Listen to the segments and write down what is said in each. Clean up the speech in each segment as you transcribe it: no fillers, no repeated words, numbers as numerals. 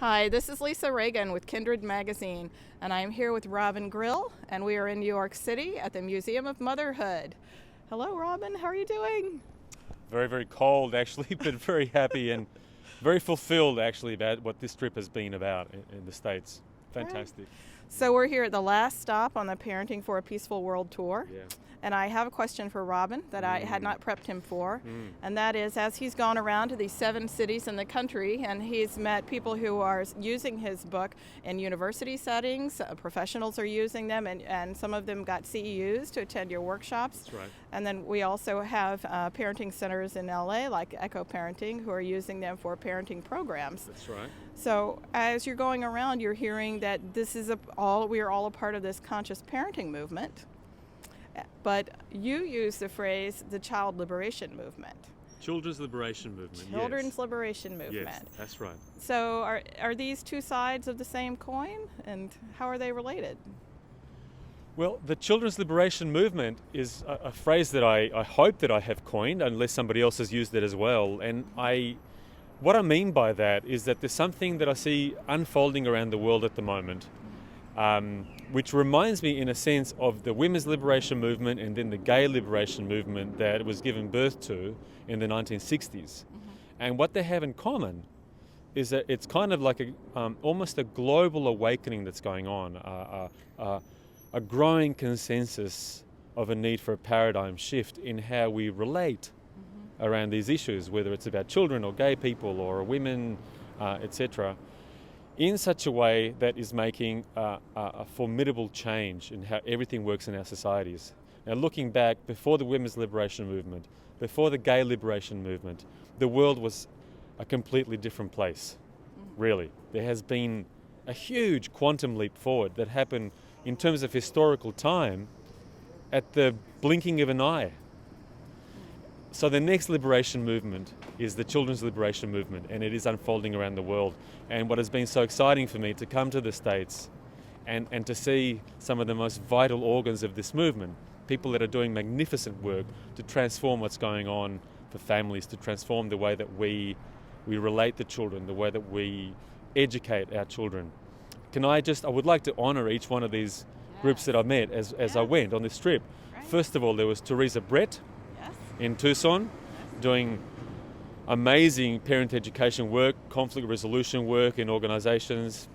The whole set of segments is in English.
Hi, this is Lisa Reagan with Kindred magazine, and I'm here with Robin Grille, and we are in New York City at the Museum of Motherhood. Hello, Robin. How are you doing? Very, very cold actually, but very happy and very fulfilled actually about what this trip has been about in the States. Fantastic. So we're here at the last stop on the Parenting for a Peaceful World tour. Yeah. And I have a question for Robin that I had not prepped him for. Mm. And that is, as he's gone around to these 7 cities in the country and he's met people who are using his book in university settings, professionals are using them, and some of them got CEUs to attend your workshops. That's right. And then we also have parenting centers in LA like Echo Parenting who are using them for parenting programs. That's right. So as you're going around, you're hearing that we are all a part of this conscious parenting movement. But you use the phrase the child liberation movement. Children's liberation movement. Children's Yes. liberation movement. Yes, that's right. So are these two sides of the same coin, and how are they related? Well, the children's liberation movement is a phrase that I hope that I have coined, unless somebody else has used it as well. And what I mean by that is that there's something that I see unfolding around the world at the moment, which reminds me in a sense of the women's liberation movement and then the gay liberation movement that was given birth to in the 1960s. Mm-hmm. And what they have in common is that it's kind of like almost a global awakening that's going on, a growing consensus of a need for a paradigm shift in how we relate around these issues, whether it's about children or gay people or women, etc., in such a way that is making a formidable change in how everything works in our societies. Now, looking back, before the women's liberation movement, before the gay liberation movement, the world was a completely different place, really. There has been a huge quantum leap forward that happened in terms of historical time at the blinking of an eye. So the next liberation movement is the children's liberation movement, and it is unfolding around the world. And what has been so exciting for me to come to the States and to see some of the most vital organs of this movement, people that are doing magnificent work to transform what's going on for families, to transform the way that we relate to children, the way that we educate our children. I would like to honor each one of these groups that I met as I went on this trip. Right. First of all, there was Teresa Brett in Tucson, doing amazing parent education work, conflict resolution work in organizations.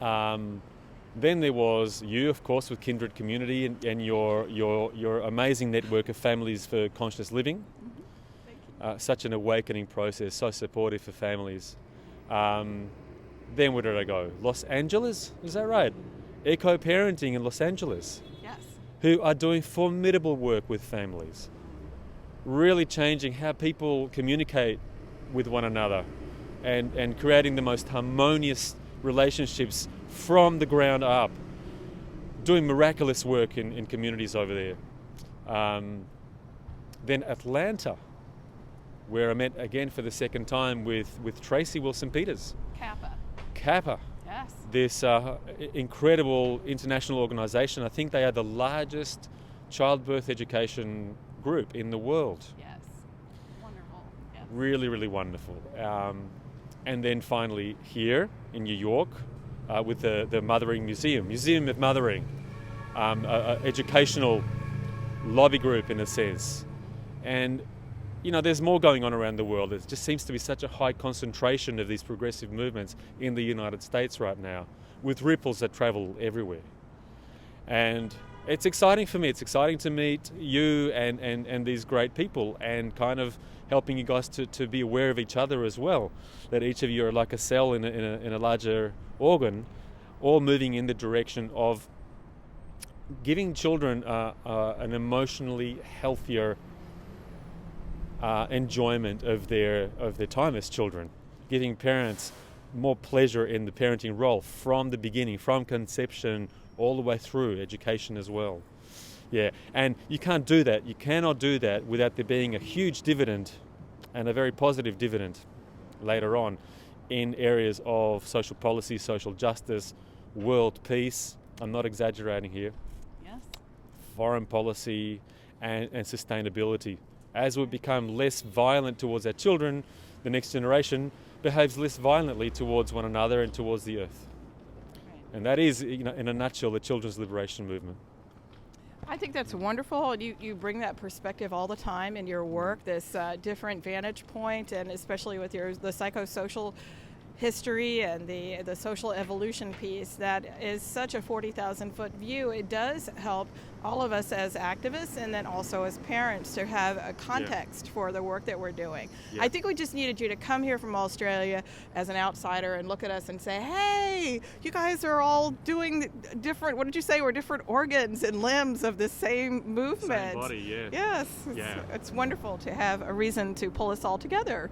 Then there was you, of course, with Kindred Community and your amazing network of families for conscious living. Thank you. Such an awakening process, so supportive for families. Then where did I go? Los Angeles, is that right? Echo Parenting in Los Angeles, Yes. who are doing formidable work with families, really changing how people communicate with one another and creating the most harmonious relationships from the ground up, doing miraculous work in communities over there. Then Atlanta, where I met again for the second time with Tracy Wilson-Peters. Kappa. Yes. This incredible international organization. I think they are the largest childbirth education group in the world. Yes. Wonderful. Yes. Really, really wonderful. And then finally here in New York with the Mothering Museum of Mothering, educational lobby group in a sense. And there's more going on around the world. There just seems to be such a high concentration of these progressive movements in the United States right now, with ripples that travel everywhere. And it's exciting for me. It's exciting to meet you and these great people, and kind of helping you guys to be aware of each other as well, that each of you are like a cell in a larger organ, all moving in the direction of giving children an emotionally healthier enjoyment of their time as children, giving parents more pleasure in the parenting role from the beginning, from conception all the way through education as well. Yeah, and you can't do that. You cannot do that without there being a huge dividend, and a very positive dividend later on, in areas of social policy, social justice, world peace. I'm not exaggerating here. Yes. Foreign policy and sustainability. As we become less violent towards our children, the next generation, behaves less violently towards one another and towards the earth. And that is, in a nutshell, the children's liberation movement. I think that's wonderful. You bring that perspective all the time in your work, this different vantage point, and especially with the psychosocial history and the social evolution piece. That is such a 40,000 foot view. It does help all of us as activists and then also as parents to have a context for the work that we're doing. I think we just needed you to come here from Australia as an outsider and look at us and say, hey, you guys are all doing different, what did you say, we're different organs and limbs of the same movement. Same body, yeah. Yes, it's wonderful to have a reason to pull us all together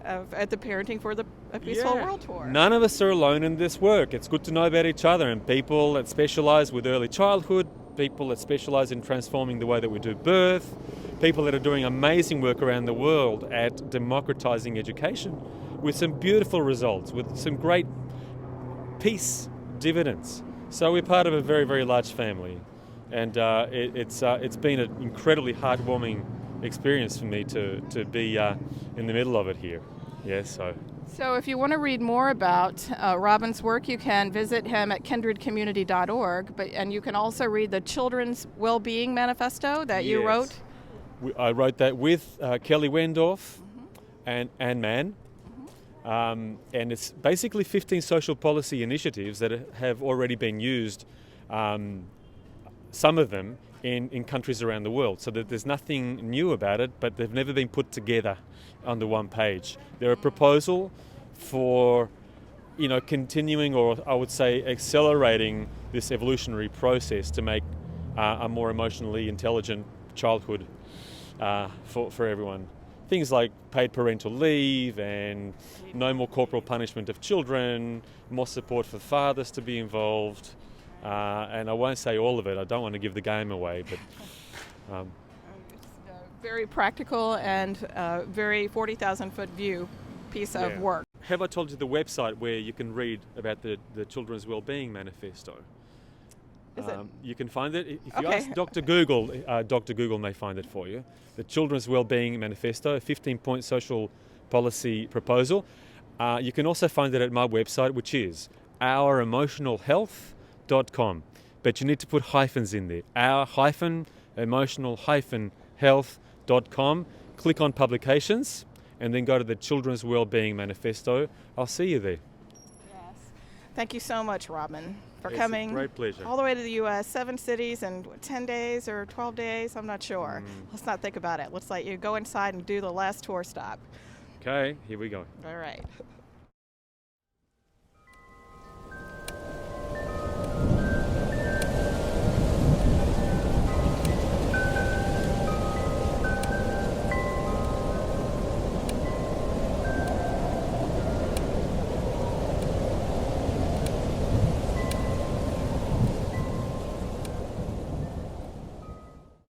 at the Parenting for a Peaceful World Tour. None of us are alone in this work. It's good to know about each other, and people that specialize with early childhood, people that specialize in transforming the way that we do birth, people that are doing amazing work around the world at democratizing education with some beautiful results, with some great peace dividends. So we're part of a very, very large family, and it's been an incredibly heartwarming experience for me to be in the middle of it here. So if you want to read more about Robin's work, you can visit him at kindredcommunity.org, and you can also read the Children's Wellbeing Manifesto that you wrote. I wrote that with Kelly Wendorf and Ann Mann, and it's basically 15 social policy initiatives that have already been used, some of them in countries around the world, so that there's nothing new about it, but they've never been put together under one page. They're a proposal for, continuing, or I would say accelerating this evolutionary process to make a more emotionally intelligent childhood for everyone. Things like paid parental leave and no more corporal punishment of children, more support for fathers to be involved. And I won't say all of it. I don't want to give the game away, but it's a very practical and very 40,000 foot view piece of work. Have I told you the website where you can read about the Children's Wellbeing Manifesto? Is it? You can find it. If you ask Dr. Google, Dr. Google may find it for you. The Children's Wellbeing Manifesto, a 15-point social policy proposal. You can also find it at my website, which is ouremotionalhealth.com. But you need to put hyphens in there. Our-emotional-health.com. Click on publications and then go to the Children's Wellbeing Manifesto. I'll see you there. Yes. Thank you so much, Robin, for It's coming. a great pleasure. All the way to the U.S., 7 cities in 10 days or 12 days, I'm not sure. Let's not think about it. Let's let you go inside and do the last tour stop. Okay, here we go. All right.